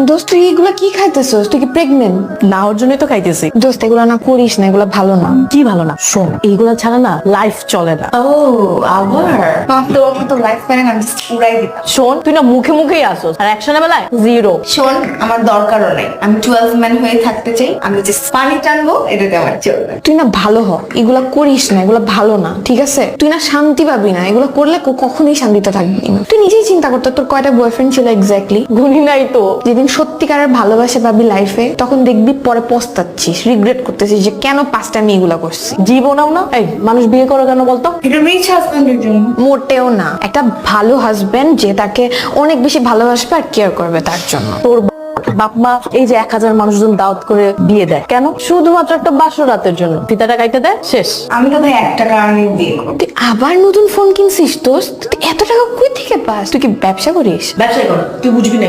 দোস্ত তুই এগুলা কি খাইতেছস? তুই কি প্রেগনেন্ট? না ওর জন্যই তো খাইতেছি। দোস্ত এগুলা না করিস না, এগুলা ভালো না। কি ভালো না? শোন, এইগুলা ছাড়া না লাইফ চলে না। ও আবার তোর মতো লাইফ প্ল্যান আমি just উড়াই দিতাম। শোন, তুই না মুখে মুখেই আসোস আর অ্যাকশনের বেলায় জিরো। শোন, আমার দরকারও নাই। আমি 12 ম্যান হয়ে থাকতে চাই। আমি জাস্ট পানি টানবো, এটাতে আমার চলবে। তুই না ভালো হ, এগুলা করিস না, এগুলা ভালো না, ঠিক আছে? তুই না শান্তি পাবি না, এগুলো করলে কখনোই শান্তিতে থাকবি না। তুই নিজেই চিন্তা করতে, তোর কয়টা বয়ফ্রেন্ড ছিল এক্স্যাক্টলি? গুনি নাই তো। যেদিন সত্যিকারের ভালোবাসা পাবি লাইফে, তখন দেখবি পরে পস্তাচ্ছিস, রিগ্রেট করতেছিস যে কেন পাঁচটা আমি এগুলা করছি। জীবনেও না। এই মানুষ বিয়ে করে কেন বলতো? এটা রিচ হাজবেন্ডের জন্য। মোটেও না, একটা ভালো হাজবেন্ড যে তাকে অনেক বেশি ভালোবাসবে আর কেয়ার করবে তার জন্য। তোর বাপ মা এই যে 1000 মানুষজন দাওয়াত করে বিয়ে দেয় কেন? শুধুমাত্র একটা বাসর রাতের জন্য। ফিতাটা কাইতে দেয়, শেষ। আমি তো ভাই একটা কারণে বিয়ে করব। তুই আবার নতুন ফোন কিনছিস দোস্ত? তুই এত টাকা কই থেকে পাস? তুই কি ব্যবসা করিস? ব্যবসায় কর, তুই বুঝবি না।